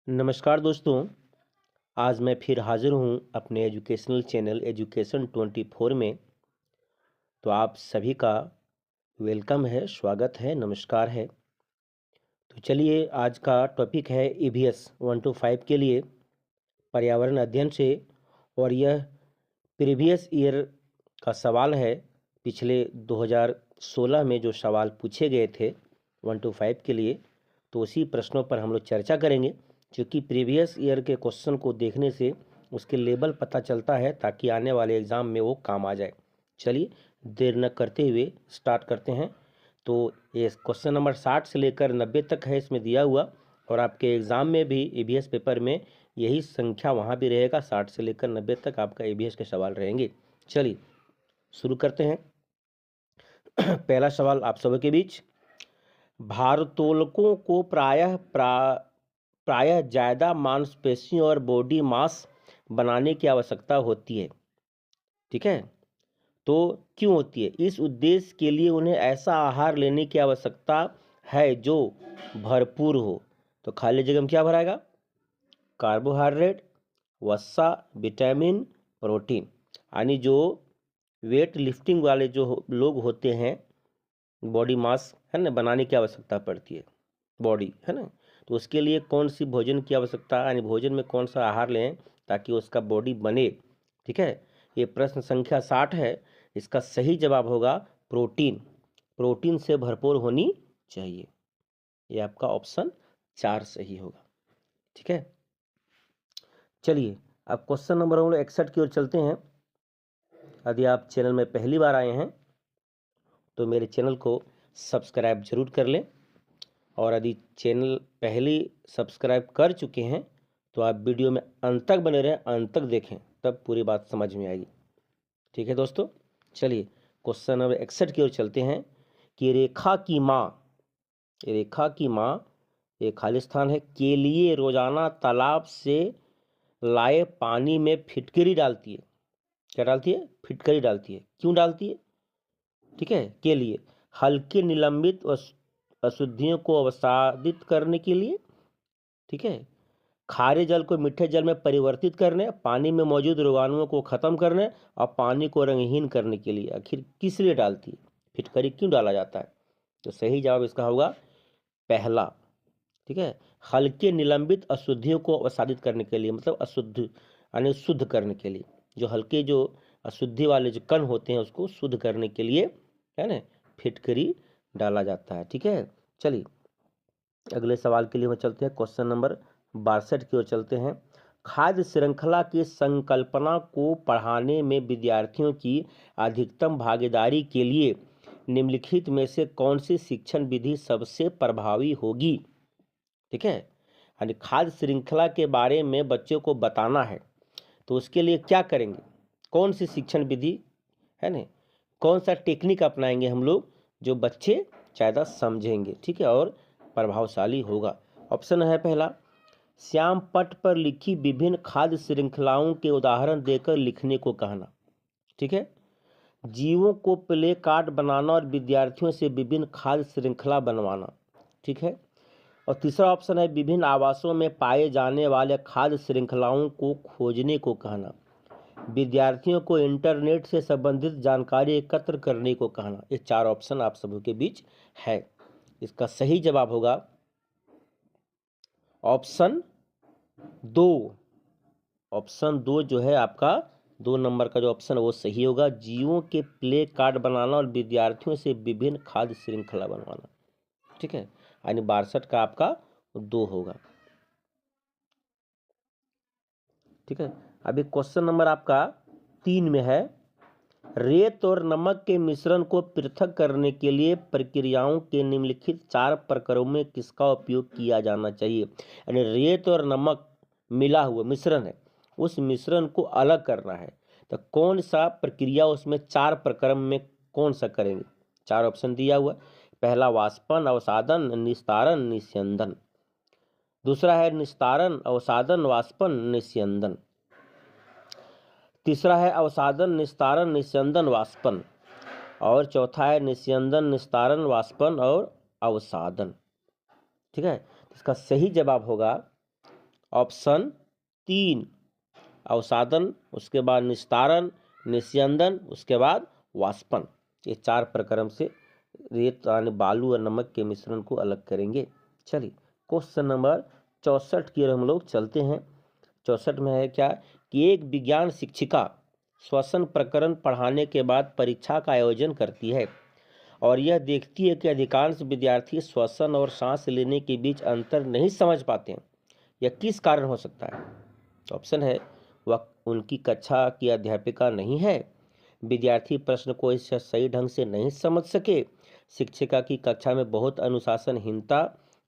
नमस्कार दोस्तों। आज मैं फिर हाज़िर हूँ अपने एजुकेशनल चैनल एजुकेशन 24 में। तो आप सभी का वेलकम है, स्वागत है, नमस्कार है। तो चलिए, आज का टॉपिक है ईवीएस 1 to 5 के लिए पर्यावरण अध्ययन से। और यह प्रीवियस ईयर का सवाल है। पिछले 2016 में जो सवाल पूछे गए थे 1 to 5 के लिए, तो उसी प्रश्नों पर हम लोग चर्चा करेंगे। क्योंकि प्रीवियस ईयर के क्वेश्चन को देखने से उसके लेवल पता चलता है, ताकि आने वाले एग्ज़ाम में वो काम आ जाए। चलिए, देर न करते हुए स्टार्ट करते हैं। तो ये क्वेश्चन नंबर 60 से लेकर 90 तक है इसमें दिया हुआ। और आपके एग्ज़ाम में भी ईवीएस पेपर में यही संख्या वहाँ भी रहेगा, 60 से लेकर 90 तक आपका ईवीएस के सवाल रहेंगे। चलिए शुरू करते हैं। पहला सवाल आप सबों के बीच, भारोत्तोलकों को प्रायः ज़्यादा मांसपेशियों और बॉडी मास बनाने की आवश्यकता होती है। ठीक है, तो क्यों होती है? इस उद्देश्य के लिए उन्हें ऐसा आहार लेने की आवश्यकता है जो भरपूर हो। तो खाली जगह में क्या भराएगा? कार्बोहाइड्रेट, वसा, विटामिन, प्रोटीन। यानी जो वेट लिफ्टिंग वाले जो लोग होते हैं, बॉडी मास है ना बनाने की आवश्यकता पड़ती है, बॉडी है ना। तो उसके लिए कौन सी भोजन की आवश्यकता, यानी भोजन में कौन सा आहार लें ताकि उसका बॉडी बने। ठीक है, ये प्रश्न संख्या 60 है। इसका सही जवाब होगा प्रोटीन। प्रोटीन से भरपूर होनी चाहिए। ये आपका ऑप्शन 4 सही होगा। ठीक है, चलिए अब क्वेश्चन नंबर 61 की ओर चलते हैं। यदि आप चैनल में पहली बार आए हैं तो मेरे चैनल को सब्सक्राइब जरूर कर लें। और यदि चैनल पहले सब्सक्राइब कर चुके हैं तो आप वीडियो में अंत तक बने रहें, अंत तक देखें, तब पूरी बात समझ में आएगी। ठीक है दोस्तों, चलिए क्वेश्चन नंबर 61 की ओर चलते हैं कि रेखा की माँ एक खाली स्थान है के लिए रोजाना तालाब से लाए पानी में फिटकरी डालती है। क्या डालती है? फिटकरी डालती है। क्यों डालती है? ठीक है, के लिए हल्के निलंबित अशुद्धियों को अवसादित करने के लिए। ठीक है, खारे जल को मीठे जल में परिवर्तित करने, पानी में मौजूद रोगाणुओं को खत्म करने और पानी को रंगहीन करने के लिए। आखिर किस लिए डालती है? फिटकरी क्यों डाला जाता है? तो सही जवाब इसका होगा पहला। ठीक है, हल्के निलंबित अशुद्धियों को अवसादित करने के लिए, मतलब अशुद्ध यानी शुद्ध करने के लिए। जो हल्के जो अशुद्धि वाले जो कण होते हैं उसको शुद्ध करने के लिए है ना फिटकरी डाला जाता है। ठीक है, चलिए अगले सवाल के लिए हम चलते हैं। क्वेश्चन नंबर 62 की ओर चलते हैं। खाद्य श्रृंखला की संकल्पना को पढ़ाने में विद्यार्थियों की अधिकतम भागीदारी के लिए निम्नलिखित में से कौन सी शिक्षण विधि सबसे प्रभावी होगी? ठीक है, यानी खाद्य श्रृंखला के बारे में बच्चों को बताना है, तो उसके लिए क्या करेंगे? कौन सी शिक्षण विधि है ना, कौन सा टेक्निक अपनाएंगे हम लोग जो बच्चे ज़्यादा समझेंगे? ठीक है, और प्रभावशाली होगा। ऑप्शन है पहला, श्याम पट पर लिखी विभिन्न खाद्य श्रृंखलाओं के उदाहरण देकर लिखने को कहना। ठीक है, जीवों को प्ले कार्ड बनाना और विद्यार्थियों से विभिन्न खाद्य श्रृंखला बनवाना। ठीक है, और तीसरा ऑप्शन है विभिन्न आवासों में पाए जाने वाले खाद्य श्रृंखलाओं को खोजने को कहना। विद्यार्थियों को इंटरनेट से संबंधित जानकारी एकत्र करने को कहना। ये 4 ऑप्शन आप सबों के बीच है। इसका सही जवाब होगा ऑप्शन 2। ऑप्शन 2 जो है आपका 2 नंबर का जो ऑप्शन है वो सही होगा। जीवों के प्ले कार्ड बनाना और विद्यार्थियों से विभिन्न खाद्य श्रृंखला बनवाना। ठीक है, यानी 62 का आपका 2 होगा। ठीक है, अभी क्वेश्चन नंबर आपका 3 में है, रेत और नमक के मिश्रण को पृथक करने के लिए प्रक्रियाओं के निम्नलिखित 4 प्रकारों में किसका उपयोग किया जाना चाहिए? यानी रेत और नमक मिला हुआ मिश्रण है, उस मिश्रण को अलग करना है, तो कौन सा प्रक्रिया उसमें 4 प्रक्रम में कौन सा करेंगे? 4 ऑप्शन दिया हुआ। पहला वाष्पन, अवसादन, निस्तारण, निस्यंदन। दूसरा है निस्तारण, अवसादन, वाष्पन, निस्यंदन। तीसरा है अवसादन, निस्तारण, निस्यंदन, वाष्पन। और चौथा है निस्यंदन, निस्तारण, वाष्पन और अवसादन। ठीक है, इसका सही जवाब होगा ऑप्शन 3 अवसादन, उसके बाद निस्तारण, निस्यंदन, उसके बाद वाष्पन। ये 4 प्रक्रम से रेत यानी बालू और नमक के मिश्रण को अलग करेंगे। चलिए क्वेश्चन नंबर 64 की ओर हम लोग चलते हैं। 64 में है क्या कि एक विज्ञान शिक्षिका श्वसन प्रकरण पढ़ाने के बाद परीक्षा का आयोजन करती है और यह देखती है कि अधिकांश विद्यार्थी श्वसन और सांस लेने के बीच अंतर नहीं समझ पाते हैं। यह किस कारण हो सकता है? ऑप्शन है वह उनकी कक्षा की अध्यापिका नहीं है, विद्यार्थी प्रश्न को इस सही ढंग से नहीं समझ सके, शिक्षिका की कक्षा में बहुत अनुशासनहीनता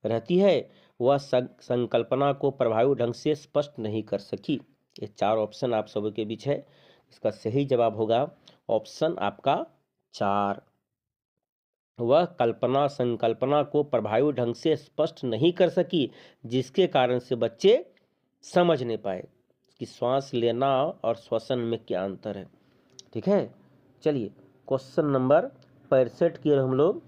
रहती है, वह संकल्पना को प्रभावी ढंग से स्पष्ट नहीं कर सकी। ये 4 ऑप्शन आप सभी के बीच है। इसका सही जवाब होगा ऑप्शन आपका 4। वह संकल्पना को प्रभावी ढंग से स्पष्ट नहीं कर सकी, जिसके कारण से बच्चे समझ नहीं पाए कि श्वास लेना और श्वसन में क्या अंतर है। ठीक है, चलिए क्वेश्चन नंबर 65 की ओर हम लोग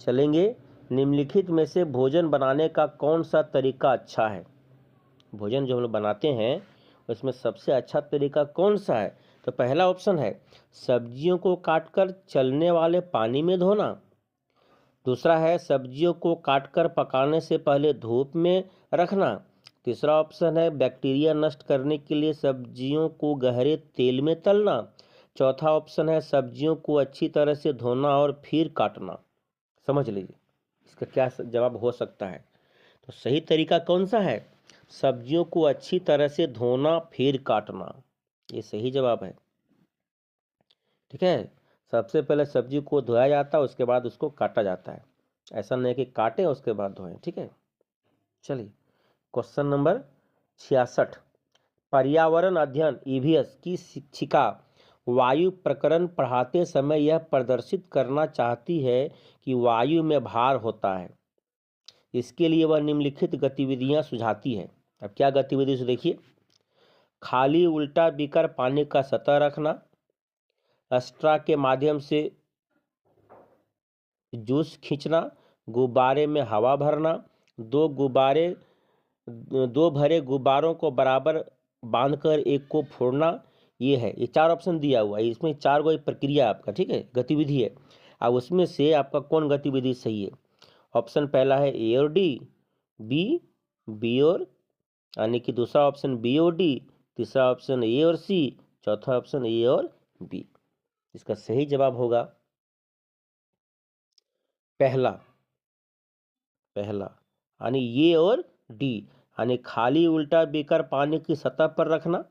चलेंगे। निम्नलिखित में से भोजन बनाने का कौन सा तरीका अच्छा है? भोजन जो हम लोग बनाते हैं उसमें सबसे अच्छा तरीका कौन सा है? तो पहला ऑप्शन है सब्जियों को काटकर चलने वाले पानी में धोना। दूसरा है सब्जियों को काटकर पकाने से पहले धूप में रखना। तीसरा ऑप्शन है बैक्टीरिया नष्ट करने के लिए सब्जियों को गहरे तेल में तलना। चौथा ऑप्शन है सब्जियों को अच्छी तरह से धोना और फिर काटना। समझ लीजिए इसका क्या जवाब हो सकता है। तो सही तरीका कौन सा है? सब्जियों को अच्छी तरह से धोना फिर काटना, ये सही जवाब है। ठीक है, सबसे पहले सब्जी को धोया जाता है, उसके बाद उसको काटा जाता है। ऐसा नहीं कि काटें उसके बाद धोएं। ठीक है, चलिए क्वेश्चन नंबर 66। पर्यावरण अध्ययन ईवीएस की शिक्षिका वायु प्रकरण पढ़ाते समय यह प्रदर्शित करना चाहती है कि वायु में भार होता है। इसके लिए वह निम्नलिखित गतिविधियां सुझाती है। अब क्या गतिविधि से देखिए, खाली उल्टा बीकर पानी का सतह रखना, स्ट्रा के माध्यम से जूस खींचना, गुब्बारे में हवा भरना, दो भरे गुब्बारों को बराबर बांधकर एक को फोड़ना। ये 4 ऑप्शन दिया हुआ है, इसमें 4 गो प्रक्रिया आपका, ठीक है, गतिविधि है। अब उसमें से आपका कौन गतिविधि सही है? ऑप्शन पहला है ए और डी, बी और यानी कि दूसरा ऑप्शन बी और डी, तीसरा ऑप्शन ए और सी, चौथा ऑप्शन ए और बी। इसका सही जवाब होगा पहला यानी ये और डी, यानी खाली उल्टा बीकर पानी की सतह पर रखना।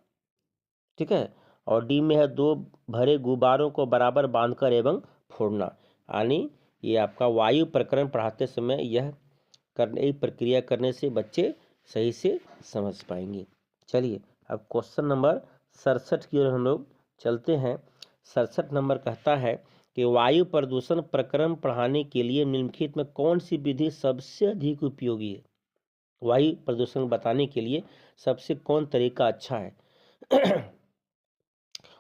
ठीक है, और डी में है 2 भरे गुब्बारों को बराबर बांधकर एवं फोड़ना। यानी ये आपका वायु प्रकरण पढ़ाते समय यह प्रक्रिया करने से बच्चे सही से समझ पाएंगे। चलिए अब क्वेश्चन नंबर 67 की ओर हम लोग चलते हैं। 67 नंबर कहता है कि वायु प्रदूषण प्रकरण पढ़ाने के लिए निम्नलिखित में कौन सी विधि सबसे अधिक उपयोगी है? वायु प्रदूषण बताने के लिए सबसे कौन तरीका अच्छा है?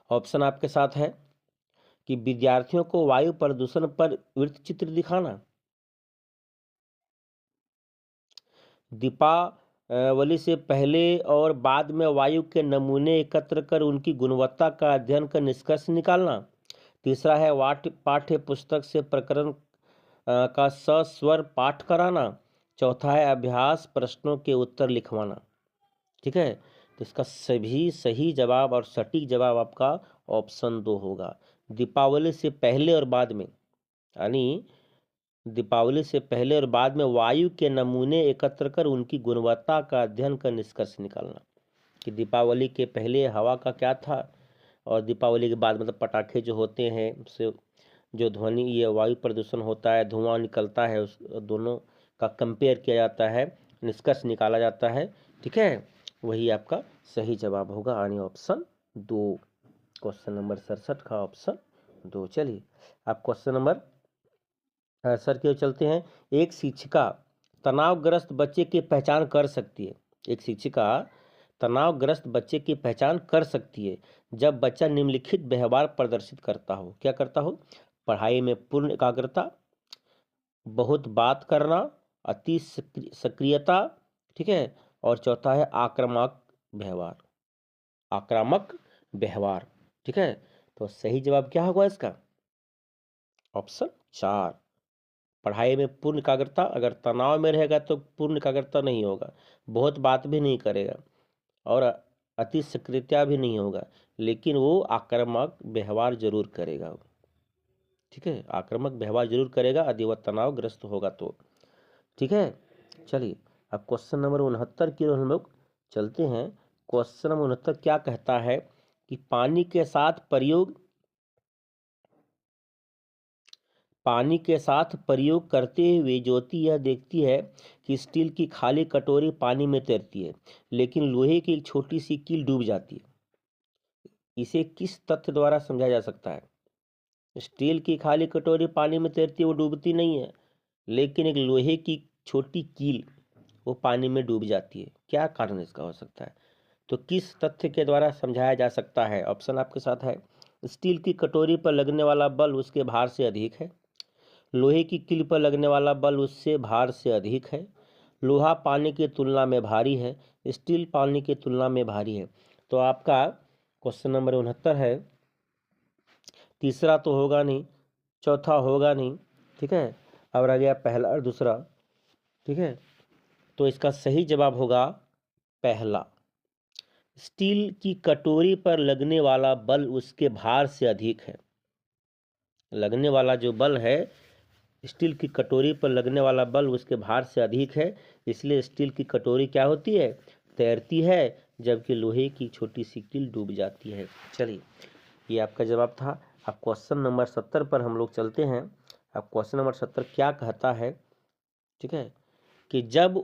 ऑप्शन आपके साथ है कि विद्यार्थियों को वायु प्रदूषण पर वृत्त चित्र दिखाना, दीपावली से पहले और बाद में वायु के नमूने एकत्र कर उनकी गुणवत्ता का अध्ययन कर निष्कर्ष निकालना। तीसरा है पाठ्य पुस्तक से प्रकरण का सस्वर पाठ कराना। चौथा है अभ्यास प्रश्नों के उत्तर लिखवाना। ठीक है, तो इसका सभी सही जवाब और सटीक जवाब आपका ऑप्शन 2 होगा। दीपावली से पहले और बाद में, यानी दीपावली से पहले और बाद में वायु के नमूने एकत्र कर उनकी गुणवत्ता का अध्ययन कर निष्कर्ष निकालना कि दीपावली के पहले हवा का क्या था और दीपावली के बाद मतलब पटाखे जो होते हैं उससे जो ध्वनि ये वायु प्रदूषण होता है, धुआं निकलता है, उस दोनों का कंपेयर किया जाता है, निष्कर्ष निकाला जाता है। ठीक है, वही आपका सही जवाब होगा यानी ऑप्शन 2। क्वेश्चन नंबर 67 का ऑप्शन 2। चलिए आप क्वेश्चन नंबर सर की ओर चलते हैं। एक शिक्षिका तनावग्रस्त बच्चे की पहचान कर सकती है। एक शिक्षिका तनावग्रस्त बच्चे की पहचान कर सकती है जब बच्चा निम्नलिखित व्यवहार प्रदर्शित करता हो। क्या करता हो? पढ़ाई में पूर्ण एकाग्रता, बहुत बात करना, अति सक्रियता, ठीक है, और चौथा है आक्रामक व्यवहार, आक्रामक व्यवहार। ठीक है, तो सही जवाब क्या होगा इसका? ऑप्शन 4। पढ़ाई में पूर्ण एकाग्रता, अगर तनाव में रहेगा तो पूर्ण एकाग्रता नहीं होगा, बहुत बात भी नहीं करेगा और अति सक्रियता भी नहीं होगा, लेकिन वो आक्रामक व्यवहार जरूर करेगा। ठीक है, आक्रामक व्यवहार जरूर करेगा यदि वह तनावग्रस्त होगा तो। ठीक है, चलिए अब क्वेश्चन नंबर 69 की ओर हम लोग चलते हैं। क्वेश्चन नंबर 69 क्या कहता है कि पानी के साथ प्रयोग करते हुए ज्योति यह देखती है कि स्टील की खाली कटोरी पानी में तैरती है, लेकिन लोहे की एक छोटी सी कील डूब जाती है। इसे किस तथ्य द्वारा समझाया जा सकता है? स्टील की खाली कटोरी पानी में तैरती है, वो डूबती नहीं है, लेकिन एक लोहे की छोटी कील वो पानी में डूब जाती है। क्या कारण इसका हो सकता है? तो किस तथ्य के द्वारा समझाया जा सकता है? ऑप्शन आपके साथ है। स्टील की कटोरी पर लगने वाला बल उसके भार से अधिक है, लोहे की कील पर लगने वाला बल उससे भार से अधिक है, लोहा पानी की तुलना में भारी है, स्टील पानी की तुलना में भारी है। तो आपका क्वेश्चन नंबर 69 है, तीसरा तो होगा नहीं, चौथा होगा नहीं। ठीक है, अब रह गया पहला और दूसरा। ठीक है, तो इसका सही जवाब होगा पहला। स्टील की कटोरी पर लगने वाला बल उसके भार से अधिक है। लगने वाला जो बल है, स्टील की कटोरी पर लगने वाला बल उसके भार से अधिक है, इसलिए स्टील की कटोरी क्या होती है? तैरती है, जबकि लोहे की छोटी सी कील डूब जाती है। चलिए, ये आपका जवाब था। अब क्वेश्चन नंबर 70 पर हम लोग चलते हैं। अब क्वेश्चन नंबर 70 क्या कहता है? ठीक है, कि जब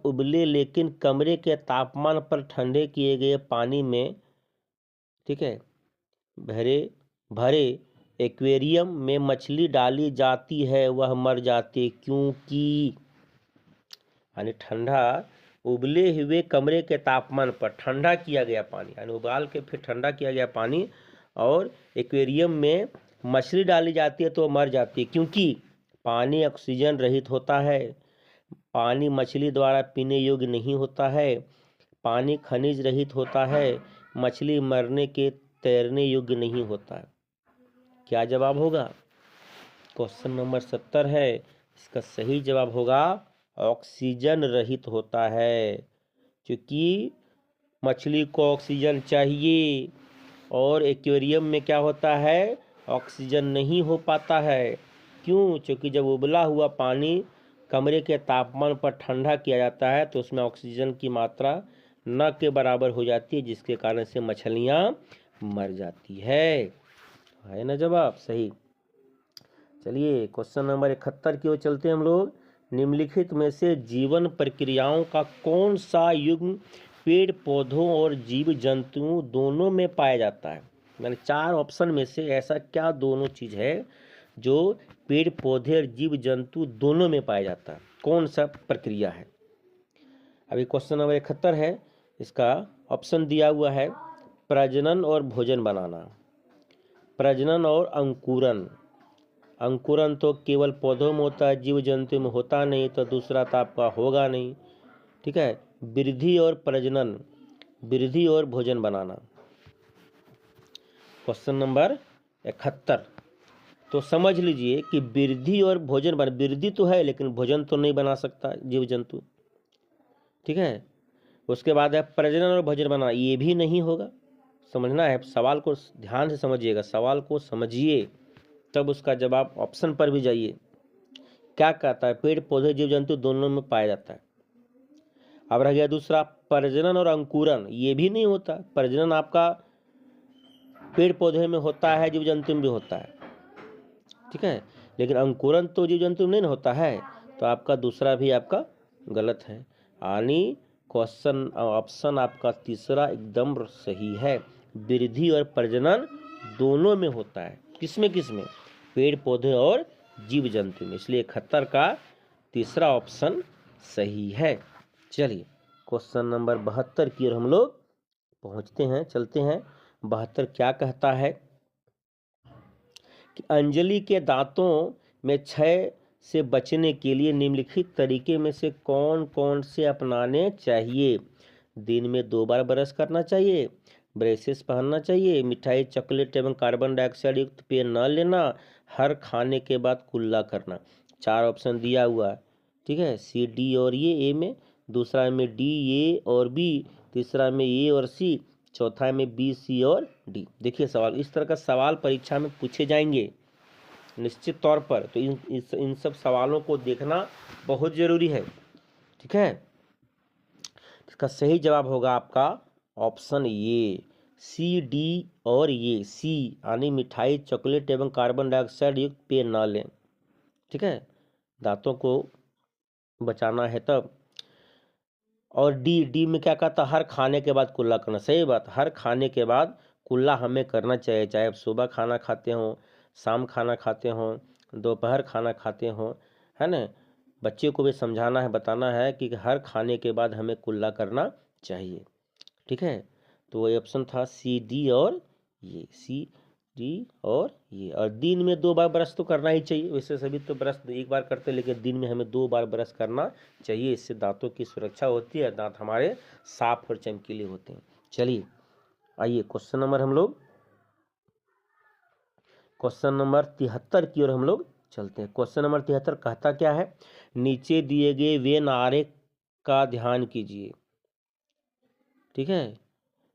उबले लेकिन कमरे के तापमान पर ठंडे किए गए पानी में, ठीक है, भरे एक्वेरियम में मछली डाली जाती है, वह मर जाती है, क्योंकि यानी ठंडा उबले हुए कमरे के तापमान पर ठंडा किया गया पानी, यानी उबाल के फिर ठंडा किया गया पानी और एक्वेरियम में मछली डाली जाती है तो मर जाती है, क्योंकि पानी ऑक्सीजन रहित होता है, पानी मछली द्वारा पीने योग्य नहीं होता है, पानी खनिज रहित होता है, मछली मरने के तैरने योग्य नहीं होता है। क्या जवाब होगा? क्वेश्चन नंबर 70 है, इसका सही जवाब होगा ऑक्सीजन रहित होता है, क्योंकि मछली को ऑक्सीजन चाहिए और एक्वेरियम में क्या होता है? ऑक्सीजन नहीं हो पाता है। क्यों? क्योंकि जब उबला हुआ पानी कमरे के तापमान पर ठंडा किया जाता है तो उसमें ऑक्सीजन की मात्रा न के बराबर हो जाती है, जिसके कारण से मछलियाँ मर जाती है ना जवाब सही। चलिए क्वेश्चन नंबर 71 की ओर चलते हैं हम लोग। निम्नलिखित में से जीवन प्रक्रियाओं का कौन सा युग्म पेड़ पौधों और जीव जंतुओं दोनों में पाया जाता है? मैंने 4 ऑप्शन में से ऐसा क्या दोनों चीज है जो पेड़ पौधे और जीव जंतु दोनों में पाया जाता है? कौन सा प्रक्रिया है? अभी क्वेश्चन नंबर 71 है, इसका ऑप्शन दिया हुआ है प्रजनन और भोजन बनाना, प्रजनन और अंकुरन। अंकुरन तो केवल पौधों में होता है, जीव जंतु में होता नहीं, तो दूसरा तो आपका होगा नहीं। ठीक है, वृद्धि और प्रजनन, वृद्धि और भोजन बनाना। क्वेश्चन नंबर 71, तो समझ लीजिए कि वृद्धि और भोजन बना, वृद्धि तो है लेकिन भोजन तो नहीं बना सकता जीव जंतु। ठीक है, उसके बाद है प्रजनन और भोजन बनाना, ये भी नहीं होगा। समझना है, सवाल को ध्यान से समझिएगा, सवाल को समझिए तब उसका जवाब ऑप्शन पर भी जाइए। क्या कहता है? पेड़ पौधे जीव जंतु दोनों में पाया जाता है। अब रह गया दूसरा प्रजनन और अंकुरन, ये भी नहीं होता। प्रजनन आपका पेड़ पौधे में होता है, जीव जंतु में भी होता है। ठीक है, लेकिन अंकुरन तो जीव जंतु में नहीं होता है, तो आपका दूसरा भी आपका गलत है, यानी क्वेश्चन ऑप्शन आपका तीसरा एकदम सही है। वृद्धि और प्रजनन दोनों में होता है, किसमें किसमें? पेड़ पौधे और जीव जंतु में, इसलिए 71 का तीसरा ऑप्शन सही है। चलिए क्वेश्चन नंबर 72 की ओर हम लोग पहुंचते हैं, चलते हैं। 72 क्या कहता है कि अंजलि के दांतों में 6 से बचने के लिए निम्नलिखित तरीके में से कौन कौन से अपनाने चाहिए? दिन में 2 बार ब्रश करना चाहिए, ब्रेसेस पहनना चाहिए, मिठाई, चॉकलेट एवं कार्बन डाइऑक्साइड युक्त पेय न लेना, हर खाने के बाद कुल्ला करना। 4 ऑप्शन दिया हुआ है, ठीक है, सी, डी और ए में, दूसरा में डी, ए और बी, तीसरा में ए और सी, चौथा में बी, सी और डी। देखिए सवाल, इस तरह का सवाल परीक्षा में पूछे जाएंगे निश्चित तौर पर, तो इन सब सवालों को देखना बहुत जरूरी है, ठीक है। इसका सही जवाब होगा आपका ऑप्शन ए, सी, डी और ये सी, यानी मिठाई, चॉकलेट एवं कार्बन डाइऑक्साइड युक्त पेय न लें, ठीक है, दांतों को बचाना है तब। और डी में क्या कहता, हर खाने के बाद कुल्ला करना। सही बात, हर खाने के बाद कुल्ला हमें करना चाहिए, चाहे आप सुबह खाना खाते हो, शाम खाना खाते हो, दोपहर खाना खाते हो, है ना। बच्चे को भी समझाना है, बताना है कि हर खाने के बाद हमें कुल्ला करना चाहिए, ठीक है। तो ये ऑप्शन था सी, डी और ये, सी, डी और ये। और दिन में 2 बार ब्रश तो करना ही चाहिए, वैसे सभी तो ब्रश 1 बार करते हैं, लेकिन दिन में हमें 2 बार ब्रश करना चाहिए, इससे दांतों की सुरक्षा होती है, दांत हमारे साफ और चमकीले होते हैं। चलिए आइए क्वेश्चन नंबर 73 की ओर हम लोग चलते हैं। क्वेश्चन नंबर 73 कहता क्या है, नीचे दिए गए वेन आरेख का ध्यान कीजिए, ठीक है।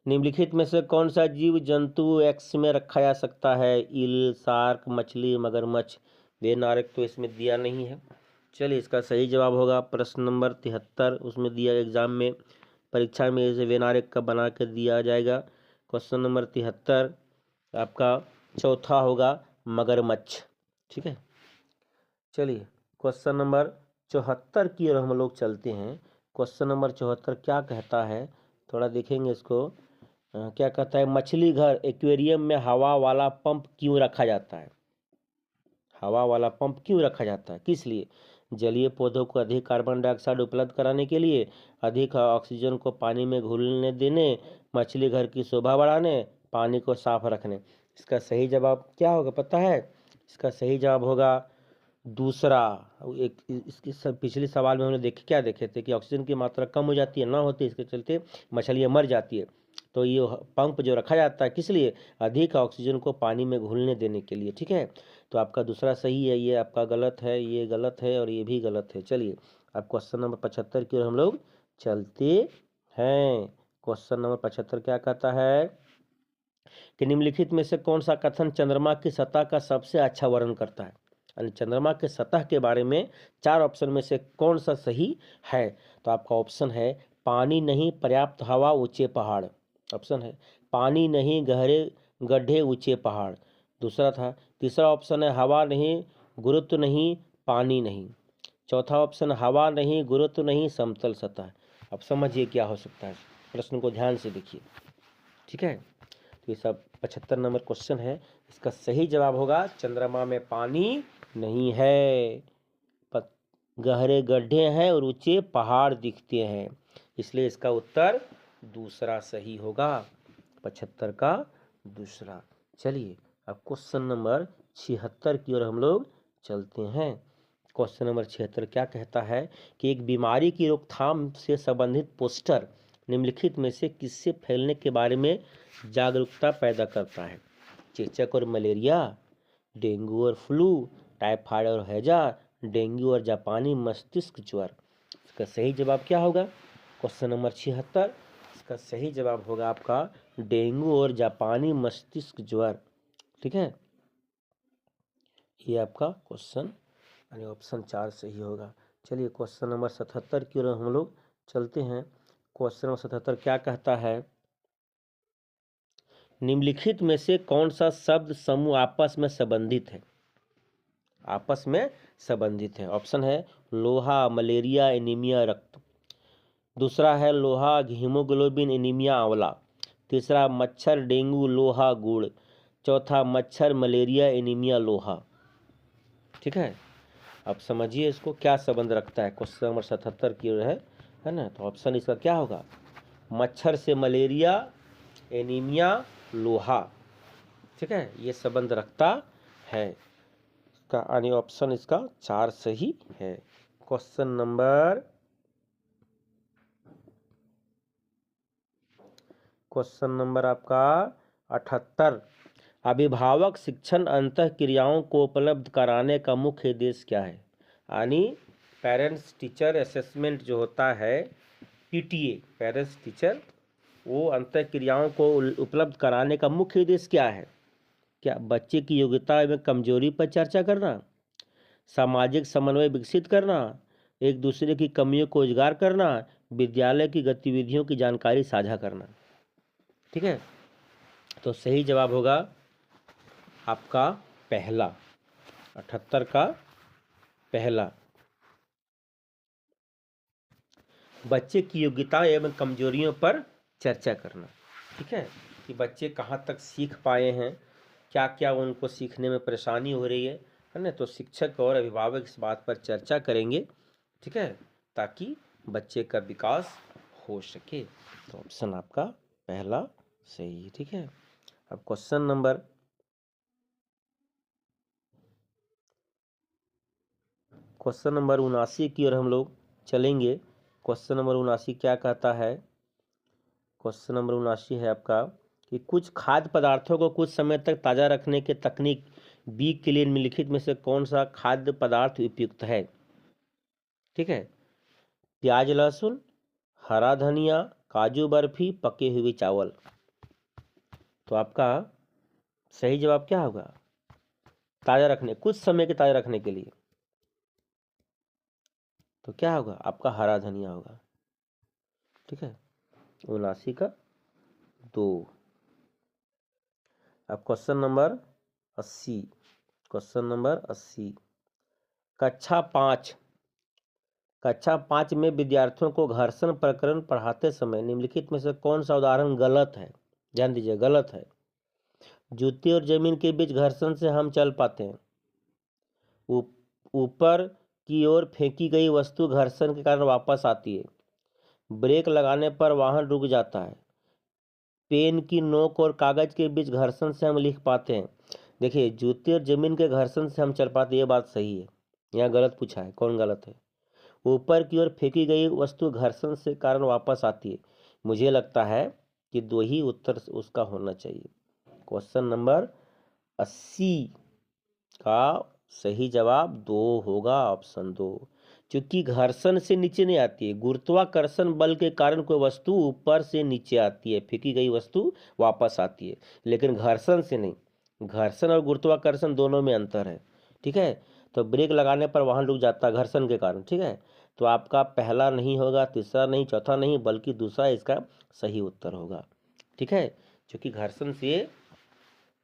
निम्नलिखित में से कौन सा जीव जंतु एक्स में रखा जा सकता है? ईल, शार्क, मछली, मगरमच्छ। वेन आरेख तो इसमें दिया नहीं है। चलिए इसका सही जवाब होगा प्रश्न नंबर 73, उसमें दिया एग्जाम में, परीक्षा में इसे वेन आरेख का बना के दिया जाएगा। क्वेश्चन नंबर 73 आपका चौथा होगा मगरमच्छ, ठीक है। चलिए क्वेश्चन नंबर 74 की ओर हम लोग चलते हैं। क्वेश्चन नंबर 74 क्या कहता है, थोड़ा देखेंगे इसको। क्या कहता है, मछली घर एक्वेरियम में हवा वाला पंप क्यों रखा जाता है? हवा वाला पंप क्यों रखा जाता है, किस लिए? जलीय पौधों को अधिक कार्बन डाइऑक्साइड उपलब्ध कराने के लिए, अधिक ऑक्सीजन को पानी में घुलने देने, मछली घर की शोभा बढ़ाने, पानी को साफ रखने। इसका सही जवाब क्या होगा पता है? इसका सही जवाब होगा दूसरा। एक इसकी पिछले सवाल में हमने क्या देखे थे कि ऑक्सीजन की मात्रा कम हो जाती है, ना होती, इसके चलते मछलियाँ मर जाती है। तो ये पंप जो रखा जाता है किस लिए? अधिक ऑक्सीजन को पानी में घुलने देने के लिए, ठीक है। तो आपका दूसरा सही है, ये आपका गलत है, ये गलत है और ये भी गलत है। चलिए अब क्वेश्चन नंबर 75 की ओर हम लोग चलते हैं। क्वेश्चन नंबर 75 क्या कहता है कि निम्नलिखित में से कौन सा कथन चंद्रमा की सतह का सबसे अच्छा वर्णन करता है? यानी चंद्रमा के सतह के बारे में 4 ऑप्शन में से कौन सा सही है? तो आपका ऑप्शन है पानी नहीं, पर्याप्त हवा, ऊंचे पहाड़। ऑप्शन है पानी नहीं, गहरे गड्ढे, ऊंचे पहाड़। तीसरा ऑप्शन है हवा नहीं, गुरुत्व नहीं, पानी नहीं। चौथा ऑप्शन हवा नहीं, गुरुत्व नहीं, समतल सतह। अब समझिए क्या हो सकता है, प्रश्न को ध्यान से देखिए, ठीक है। तो ये सब 75 नंबर क्वेश्चन है। इसका सही जवाब होगा चंद्रमा में पानी नहीं है, गहरे गड्ढे हैं और ऊंचे पहाड़ दिखते हैं, इसलिए इसका उत्तर दूसरा सही होगा, 75 का दूसरा। चलिए अब क्वेश्चन नंबर 76 की ओर हम लोग चलते हैं। क्वेश्चन नंबर 76 क्या कहता है कि एक बीमारी की रोकथाम से संबंधित पोस्टर निम्नलिखित में से किससे फैलने के बारे में जागरूकता पैदा करता है? चेचक और मलेरिया, डेंगू और फ्लू, टाइफाइड और हैजा, डेंगू और जापानी मस्तिष्क ज्वर। इसका सही जवाब क्या होगा? क्वेश्चन नंबर 76, इसका सही जवाब होगा आपका डेंगू और जापानी मस्तिष्क ज्वर, ठीक है। ये आपका क्वेश्चन यानी ऑप्शन 4 सही होगा। चलिए क्वेश्चन नंबर 77 की ओर हम लोग चलते हैं। क्वेश्चन नंबर 77 क्या कहता है, निम्नलिखित में से कौन सा शब्द समूह आपस में संबंधित है? आपस में संबंधित है। ऑप्शन है लोहा, मलेरिया, एनीमिया, रक्त। दूसरा है लोहा, हीमोग्लोबिन, एनीमिया, आंवला। तीसरा मच्छर, डेंगू, लोहा, गुड़। चौथा मच्छर, मलेरिया, एनीमिया, लोहा, ठीक है। अब समझिए इसको क्या संबंध रखता है, क्वेश्चन नंबर 77 की ओर है ना। तो ऑप्शन इसका क्या होगा? मच्छर से मलेरिया, एनीमिया, लोहा, ठीक है, ये संबंध रखता है। इसका यानी ऑप्शन इसका 4 सही है। क्वेश्चन नंबर आपका 78। अभिभावक शिक्षण अंतः क्रियाओं को उपलब्ध कराने का मुख्य उद्देश्य क्या है? यानी पेरेंट्स टीचर असेसमेंट जो होता है, पीटीए पेरेंट्स टीचर, वो अंतः क्रियाओं को उपलब्ध कराने का मुख्य उद्देश्य क्या है? क्या बच्चे की योग्यता एवं कमजोरी पर चर्चा करना, सामाजिक समन्वय विकसित करना, एक दूसरे की कमियों को उजागर करना, विद्यालय की गतिविधियों की जानकारी साझा करना। ठीक है, तो सही जवाब होगा आपका पहला, 78 का पहला। बच्चे की योग्यता एवं कमजोरियों पर चर्चा करना। ठीक है, कि बच्चे कहाँ तक सीख पाए हैं, क्या क्या उनको सीखने में परेशानी हो रही है ना, तो शिक्षक और अभिभावक इस बात पर चर्चा करेंगे। ठीक है, ताकि बच्चे का विकास हो सके। तो ऑप्शन आपका पहला सही। ठीक है, अब क्वेश्चन नंबर 79 की ओर हम लोग चलेंगे। क्वेश्चन नंबर 79 क्या कहता है? क्वेश्चन नंबर 79 है आपका कि कुछ खाद्य पदार्थों को कुछ समय तक ताज़ा रखने की तकनीक बी के लिए निम्नलिखित में से कौन सा खाद्य पदार्थ उपयुक्त है? ठीक है, प्याज लहसुन, हरा धनिया, काजू बर्फी, पके हुए चावल। तो आपका सही जवाब क्या होगा? ताज़ा रखने, कुछ समय के ताज़ा रखने के लिए, तो क्या होगा आपका? हरा धनिया होगा। ठीक है, 79 का 2। अब क्वेश्चन नंबर 80। क्वेश्चन नंबर 80, कक्षा 5 में विद्यार्थियों को घर्षण प्रकरण पढ़ाते समय निम्नलिखित में से कौन सा उदाहरण गलत है? ध्यान दीजिए, गलत है। जूते और जमीन के बीच घर्षण से हम चल पाते हैं। ऊपर की ओर फेंकी गई वस्तु घर्षण के कारण वापस आती है। ब्रेक लगाने पर वाहन रुक जाता है। पेन की नोक और कागज के बीच घर्षण से हम लिख पाते हैं। देखिए, जूते और जमीन के घर्षण से हम चल पाते, ये बात सही है। यहाँ गलत पूछा है, कौन गलत है? ऊपर की ओर फेंकी गई वस्तु घर्षण से कारण वापस आती है। मुझे लगता है कि 2 ही उत्तर उसका होना चाहिए। क्वेश्चन नंबर 80 का सही जवाब 2 होगा, ऑप्शन 2। क्योंकि घर्षण से नीचे नहीं आती है, गुरुत्वाकर्षण बल के कारण कोई वस्तु ऊपर से नीचे आती है, फेंकी गई वस्तु वापस आती है, लेकिन घर्षण से नहीं। घर्षण और गुरुत्वाकर्षण दोनों में अंतर है। ठीक है, तो ब्रेक लगाने पर वाहन रुक जाता है घर्षण के कारण। ठीक है, तो आपका पहला नहीं होगा, तीसरा नहीं, चौथा नहीं, बल्कि दूसरा इसका सही उत्तर होगा। ठीक है, क्योंकि घर्षण से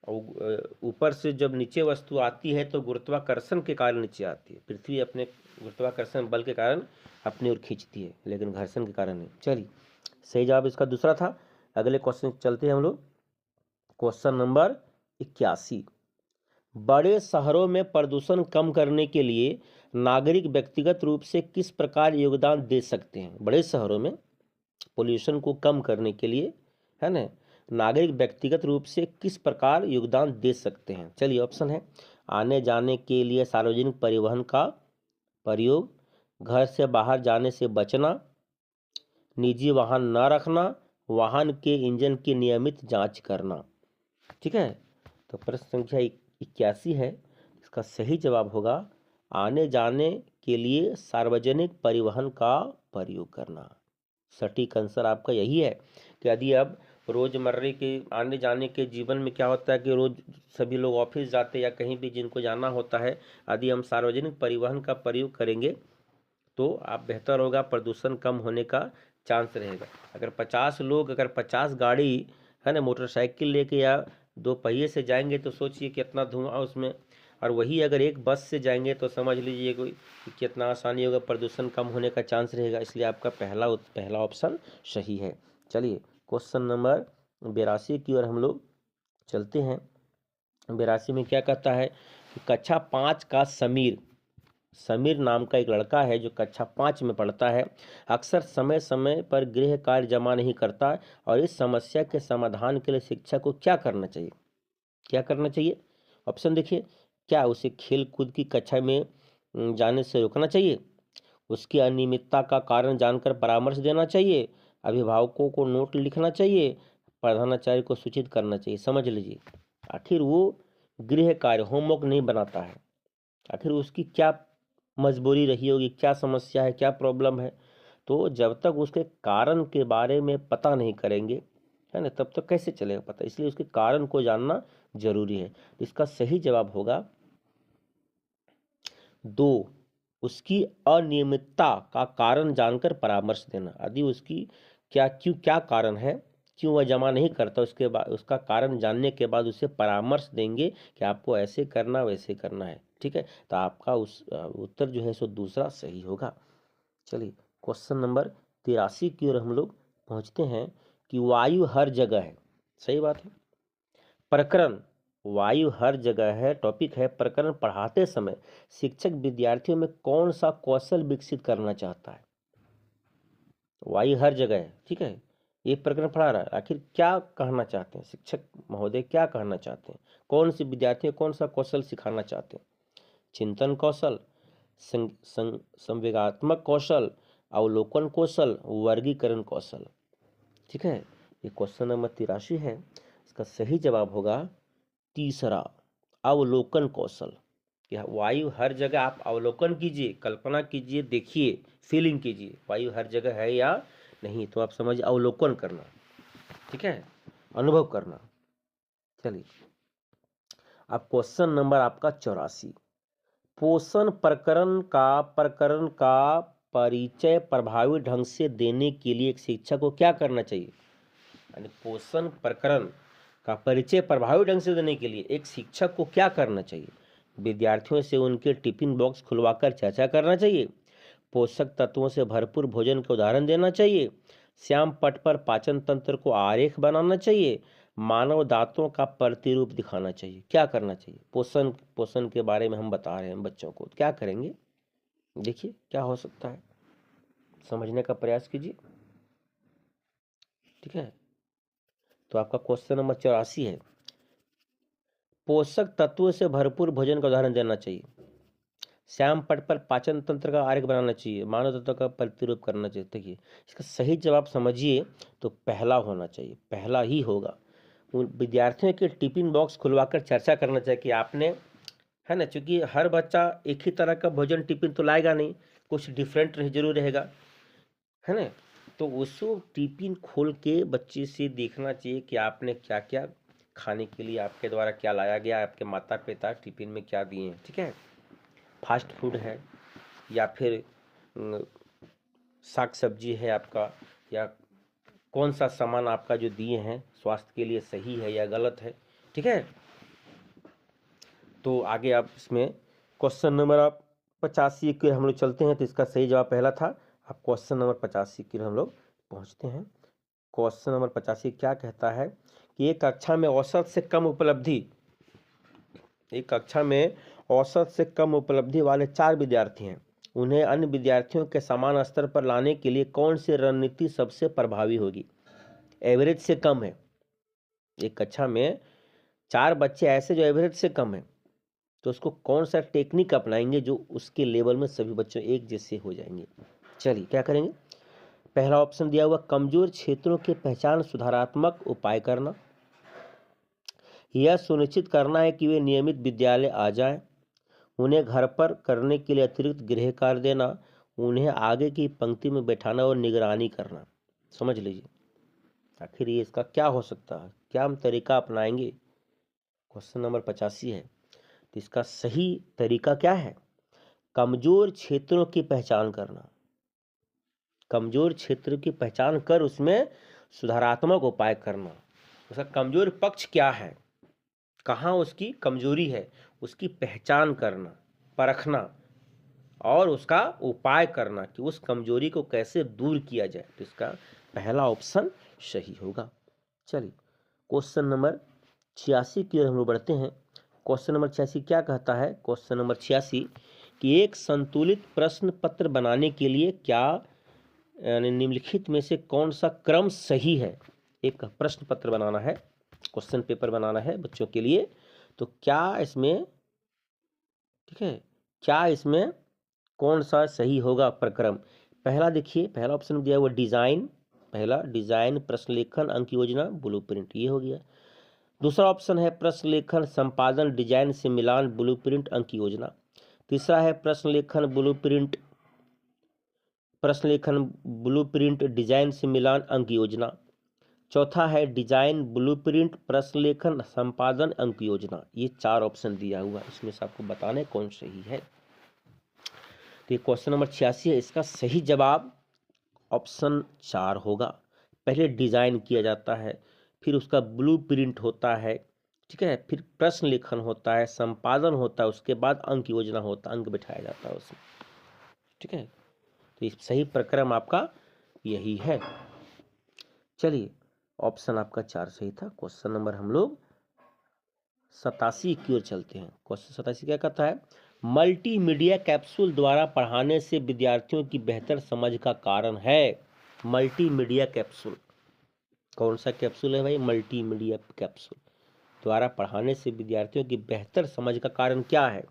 ऊपर से जब नीचे वस्तु आती है तो गुरुत्वाकर्षण के कारण नीचे आती है। पृथ्वी अपने गुरुत्वाकर्षण बल के कारण अपनी ओर खींचती है, लेकिन घर्षण के कारण नहीं। चलिए, सही जवाब इसका दूसरा था। अगले क्वेश्चन चलते हैं हम लोग। क्वेश्चन नंबर 81, बड़े शहरों में प्रदूषण कम करने के लिए नागरिक व्यक्तिगत रूप से किस प्रकार योगदान दे सकते हैं? बड़े शहरों में पोल्यूशन को कम करने के लिए, है ना, नागरिक व्यक्तिगत रूप से किस प्रकार योगदान दे सकते हैं? चलिए, ऑप्शन है, आने जाने के लिए सार्वजनिक परिवहन का प्रयोग, घर से बाहर जाने से बचना, निजी वाहन न रखना, वाहन के इंजन की नियमित जांच करना। ठीक है, तो प्रश्न संख्या 81 है, इसका सही जवाब होगा आने जाने के लिए सार्वजनिक परिवहन का प्रयोग करना। सटीक आंसर आपका यही है कि यदि अब रोजमर्रे के आने जाने के जीवन में क्या होता है कि रोज सभी लोग ऑफिस जाते हैं या कहीं भी जिनको जाना होता है, यदि हम सार्वजनिक परिवहन का प्रयोग करेंगे तो आप बेहतर होगा, प्रदूषण कम होने का चांस रहेगा। अगर 50 लोग, अगर 50 गाड़ी, है ना, मोटरसाइकिल लेके या 2 पहिए से जाएंगे तो सोचिए कितना धुआं उसमें, और वही अगर एक बस से जाएंगे तो समझ लीजिए कोई कितना आसानी होगा, प्रदूषण कम होने का चांस रहेगा। इसलिए आपका पहला ऑप्शन सही है। चलिए, क्वेश्चन नंबर 82 की ओर हम लोग चलते हैं। 82 में क्या कहता है कि कक्षा 5 का समीर नाम का एक लड़का है जो कक्षा 5 में पढ़ता है, अक्सर समय समय पर गृह कार्य जमा नहीं करता, और इस समस्या के समाधान के लिए शिक्षक को क्या करना चाहिए? क्या करना चाहिए? ऑप्शन देखिए, क्या उसे खेल कूद की कक्षा में जाने से रोकना चाहिए? उसकी अनियमितता का कारण जानकर परामर्श देना चाहिए, अभिभावकों को नोट लिखना चाहिए, प्रधानाचार्य को सूचित करना चाहिए। समझ लीजिए, आखिर वो गृह कार्य होमवर्क नहीं बनाता है, आखिर उसकी क्या मजबूरी रही होगी, क्या समस्या है, क्या प्रॉब्लम है। तो जब तक उसके कारण के बारे में पता नहीं करेंगे, है ना, तब तक कैसे चलेगा पता। इसलिए उसके कारण को जानना जरूरी है। इसका सही जवाब होगा 2, उसकी अनियमितता का कारण जानकर परामर्श देना। यदि उसकी क्या कारण है, क्यों वह जमा नहीं करता, उसके बाद उसका कारण जानने के बाद उसे परामर्श देंगे कि आपको ऐसे करना वैसे करना है। ठीक है, तो आपका उस उत्तर जो है सो दूसरा सही होगा। चलिए क्वेश्चन नंबर 83 की ओर हम लोग पहुंचते हैं कि वायु हर जगह है। सही बात है। प्रकरण वायु हर जगह है, टॉपिक है प्रकरण पढ़ाते समय शिक्षक विद्यार्थियों में कौन सा कौशल विकसित करना चाहता है। वायु हर जगह है, ठीक है, ये प्रकरण पढ़ा रहा है। आखिर क्या कहना चाहते हैं शिक्षक महोदय, क्या कहना चाहते हैं, कौन से विद्यार्थियों कौन सा कौशल सिखाना चाहते हैं? चिंतन कौशल, संवेगात्मक कौशल, अवलोकन कौशल, वर्गीकरण कौशल। ठीक है, ये क्वेश्चन नंबर 83 है। इसका सही जवाब होगा तीसरा, अवलोकन कौशल। यह वायु हर जगह, आप अवलोकन कीजिए, कल्पना कीजिए, देखिए, फीलिंग कीजिए वायु हर जगह है या नहीं, तो आप समझिए अवलोकन करना, ठीक है, अनुभव करना। चलिए अब क्वेश्चन नंबर आपका 84, पोषण प्रकरण का परिचय प्रभावी ढंग से देने के लिए एक शिक्षक को क्या करना चाहिए? यानी पोषण प्रकरण का परिचय प्रभावी ढंग से देने के लिए एक शिक्षक को क्या करना चाहिए? विद्यार्थियों से उनके टिफिन बॉक्स खुलवाकर चर्चा करना चाहिए, पोषक तत्वों से भरपूर भोजन के उदाहरण देना चाहिए, श्याम पट पर पाचन तंत्र को आरेख बनाना चाहिए, मानव दांतों का प्रतिरूप दिखाना चाहिए। क्या करना चाहिए? पोषण के बारे में हम बता रहे हैं बच्चों को, क्या करेंगे देखिए क्या हो सकता है, समझने का प्रयास कीजिए। ठीक है, तो आपका क्वेश्चन नंबर 84 है, पोषक तत्वों से भरपूर भोजन का उदाहरण देना चाहिए, श्याम पट पर पाचन तंत्र का आरेख बनाना चाहिए, मानव तत्व का प्रतिरूप करना चाहिए। देखिए इसका सही जवाब समझिए तो पहला होना चाहिए, पहला ही होगा। उन विद्यार्थियों के टिफिन बॉक्स खुलवाकर चर्चा करना चाहिए कि आपने, है ना, क्योंकि हर बच्चा एक ही तरह का भोजन टिफिन तो लाएगा नहीं, कुछ डिफरेंट जरूर रहेगा, है ना। तो उसको टिफिन खोल के बच्चे से देखना चाहिए कि आपने क्या क्या खाने के लिए आपके द्वारा क्या लाया गया, आपके माता पिता टिफिन में क्या दिए हैं। ठीक है, फास्ट फूड है या फिर साग सब्जी है आपका, या कौन सा सामान आपका जो दिए हैं स्वास्थ्य के लिए सही है या गलत है। ठीक है, तो आगे आप इसमें क्वेश्चन नंबर आप 85 की हम लोग चलते हैं। तो इसका सही जवाब पहला था। अब क्वेश्चन नंबर 85 की हम लोग पहुंचते हैं। क्वेश्चन नंबर 85 क्या कहता है कि एक कक्षा में औसत से कम उपलब्धि, एक कक्षा में औसत से कम उपलब्धि वाले 4 विद्यार्थी हैं, उन्हें अन्य विद्यार्थियों के समान स्तर पर लाने के लिए कौन सी रणनीति सबसे प्रभावी होगी? एवरेज से कम है, एक कक्षा में 4 बच्चे ऐसे जो एवरेज से कम है, तो उसको कौन सा टेक्निक अपनाएंगे जो उसके लेवल में सभी बच्चों एक जैसे हो जाएंगे। चलिए क्या करेंगे। पहला ऑप्शन दिया हुआ, कमजोर क्षेत्रों की पहचान, सुधारात्मक उपाय करना, यह सुनिश्चित करना है कि वे नियमित विद्यालय आ जाएं, उन्हें घर पर करने के लिए अतिरिक्त गृह कार्य देना, उन्हें आगे की पंक्ति में बैठाना और निगरानी करना। समझ लीजिए आखिर ये इसका क्या हो सकता है, क्या हम तरीका अपनाएंगे। क्वेश्चन नंबर 85 है, तो इसका सही तरीका क्या है? कमजोर क्षेत्रों की पहचान करना, कमजोर क्षेत्र की पहचान कर उसमें सुधारात्मक उपाय करना। उसका कमजोर पक्ष क्या है, कहाँ उसकी कमजोरी है, उसकी पहचान करना, परखना और उसका उपाय करना कि उस कमजोरी को कैसे दूर किया जाए। तो इसका पहला ऑप्शन सही होगा। चलिए क्वेश्चन नंबर 86 की ओर हम लोग बढ़ते हैं। क्वेश्चन नंबर 86 क्या कहता है? क्वेश्चन नंबर 86 कि एक संतुलित प्रश्न पत्र बनाने के लिए क्या यानी निम्नलिखित में से कौन सा क्रम सही है? एक प्रश्न पत्र बनाना है, क्वेश्चन पेपर बनाना है बच्चों के लिए, तो क्या इसमें ठीक है, क्या इसमें कौन सा सही होगा प्रक्रम। पहला देखिए, पहला ऑप्शन दिया हुआ डिजाइन, पहला डिजाइन, प्रश्न लेखन, अंक योजना, ब्लूप्रिंट, ये हो गया। दूसरा ऑप्शन है प्रश्न लेखन, संपादन, डिजाइन से मिलान, ब्लूप्रिंट, अंक योजना। तीसरा है प्रश्न लेखन, ब्लूप्रिंट, प्रश्न लेखन, ब्लूप्रिंट, डिजाइन से मिलान, अंक योजना। चौथा है डिजाइन, ब्लूप्रिंट, प्रश्न लेखन, संपादन, अंक योजना। ये 4 ऑप्शन दिया हुआ, इसमें से आपको बताना है कौन सही है। तो ये क्वेश्चन नंबर 86 है, इसका सही जवाब ऑप्शन 4 होगा। पहले डिजाइन किया जाता है, फिर उसका ब्लूप्रिंट होता है, ठीक है, फिर प्रश्न लेखन होता है, संपादन होता है, उसके बाद अंक योजना होता है, अंक बिठाया जाता है उसमें, ठीक है। तो इस सही प्रक्रम आपका यही है। चलिए, ऑप्शन आपका 4 सही था। क्वेश्चन नंबर हम लोग 87 की ओर चलते हैं। क्वेश्चन 87 क्या कहता है, मल्टीमीडिया कैप्सूल द्वारा पढ़ाने से विद्यार्थियों की बेहतर समझ का कारण है। मल्टीमीडिया कैप्सूल, कौन सा कैप्सूल है भाई, मल्टीमीडिया कैप्सूल द्वारा पढ़ाने से विद्यार्थियों की बेहतर समझ का कारण क्या है।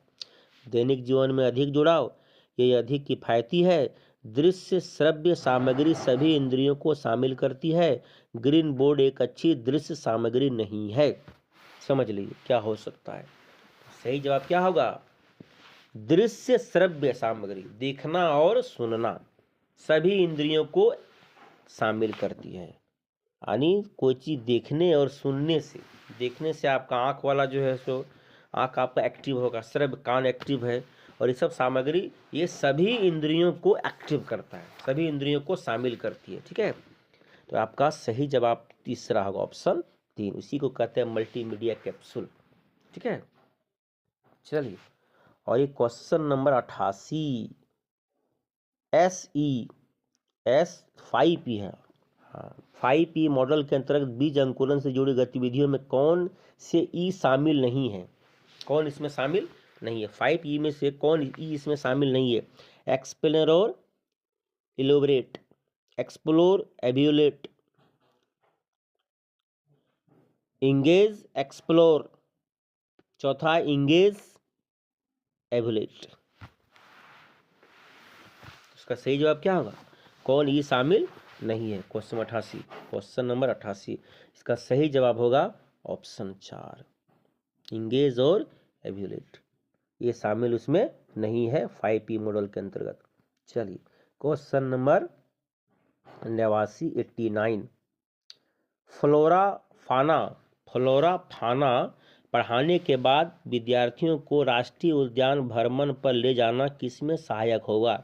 दैनिक जीवन में अधिक जुड़ाव, ये अधिक किफायती है, दृश्य श्रव्य सामग्री सभी इंद्रियों को शामिल करती है, ग्रीन बोर्ड एक अच्छी दृश्य सामग्री नहीं है। समझ लीजिए क्या हो सकता है। सही जवाब क्या होगा, दृश्य श्रव्य सामग्री, देखना और सुनना सभी इंद्रियों को शामिल करती है। यानी कोई चीज़ देखने और सुनने से, देखने से आपका आँख वाला जो है सो आँख आपका एक्टिव होगा, श्रव्य कान एक्टिव है, और ये सब सामग्री ये सभी इंद्रियों को एक्टिव करता है, सभी इंद्रियों को शामिल करती है, ठीक है। तो आपका सही जवाब तीसरा होगा, ऑप्शन 3, उसी को कहते हैं मल्टीमीडिया कैप्सूल, ठीक है। चलिए, और ये क्वेश्चन नंबर 88 S5P है। हाँ, 5P मॉडल के अंतर्गत बीज अंकुरण से जुड़ी गतिविधियों में कौन से ई शामिल नहीं है। कौन इसमें शामिल नहीं है, 5E में से कौन ई इसमें शामिल नहीं है। एक्सप्लेनर और इलोबरेट, एक्सप्लोर, एब्यूलेट, इंगेज, एक्सप्लोर, चौथा इंगेज, एब्यूलेट। उसका सही जवाब क्या होगा, कौन ई शामिल नहीं है। क्वेश्चन 88, क्वेश्चन नंबर 88, इसका सही जवाब होगा ऑप्शन 4, इंगेज और एब्यूलेट, ये शामिल उसमें नहीं है 5P मॉडल के अंतर्गत। चलिए, क्वेश्चन नंबर 89 फ्लोरा फाना, फ्लोरा फाना पढ़ाने के बाद विद्यार्थियों को राष्ट्रीय उद्यान भ्रमण पर ले जाना किसमें सहायक होगा।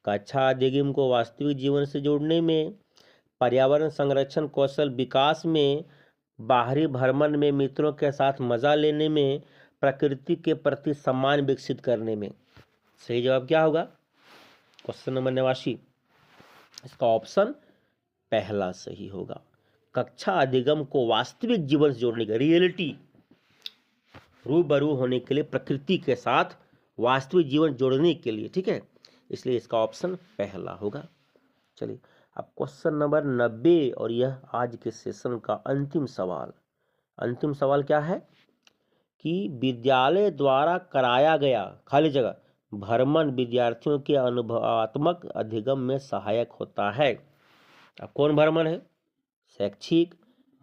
कक्षा अधिगम को वास्तविक जीवन से जोड़ने में, पर्यावरण संरक्षण कौशल विकास में, बाहरी भ्रमण में मित्रों के साथ मजा लेने में, प्रकृति के प्रति सम्मान विकसित करने में। सही जवाब क्या होगा, क्वेश्चन नंबर 89, इसका ऑप्शन पहला सही होगा। कक्षा अधिगम को वास्तविक जीवन से जोड़ने का, रियलिटी रूबरू होने के लिए, प्रकृति के साथ वास्तविक जीवन जोड़ने के लिए, ठीक है, इसलिए इसका ऑप्शन पहला होगा। चलिए, अब क्वेश्चन नंबर 90, और यह आज के सेशन का अंतिम सवाल। अंतिम सवाल क्या है कि विद्यालय द्वारा कराया गया खाली जगह भ्रमण विद्यार्थियों के अनुभवात्मक अधिगम में सहायक होता है। अब कौन भ्रमण है, शैक्षिक,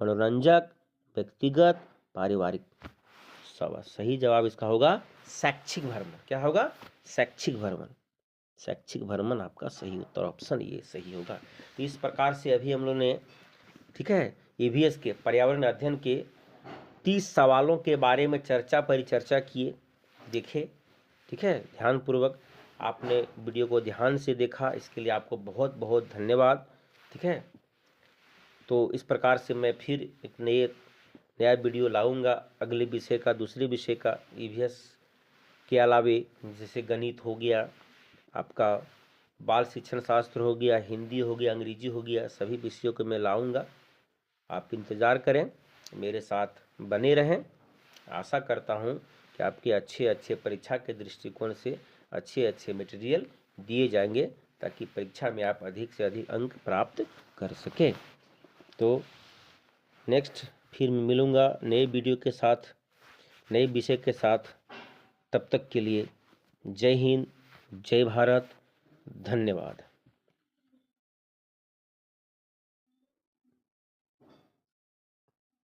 मनोरंजक, व्यक्तिगत, पारिवारिक। सब सही जवाब इसका होगा शैक्षिक भ्रमण। क्या होगा, शैक्षिक भ्रमण, शैक्षिक भ्रमण आपका सही उत्तर, ऑप्शन ये सही होगा। तो इस प्रकार से अभी हम लोग ने, ठीक है, EVS के पर्यावरण अध्ययन के 30 सवालों के बारे में परिचर्चा किए, देखे, ठीक है, ध्यानपूर्वक आपने वीडियो को ध्यान से देखा, इसके लिए आपको बहुत बहुत धन्यवाद, ठीक है। तो इस प्रकार से मैं फिर एक नया वीडियो लाऊंगा अगले विषय का, दूसरे विषय का, EVS के अलावे जैसे गणित हो गया, आपका बाल शिक्षण शास्त्र हो गया, हिंदी हो गया, अंग्रेजी हो गया, सभी विषयों को मैं लाऊंगा। आप इंतज़ार करें, मेरे साथ बने रहें। आशा करता हूं कि आपके अच्छे परीक्षा के दृष्टिकोण से अच्छे मटेरियल दिए जाएंगे, ताकि परीक्षा में आप अधिक से अधिक अंक प्राप्त कर सकें। तो नेक्स्ट फिर मिलूँगा नए वीडियो के साथ, नए विषय के साथ। तब तक के लिए जय हिंद, जय भारत, धन्यवाद।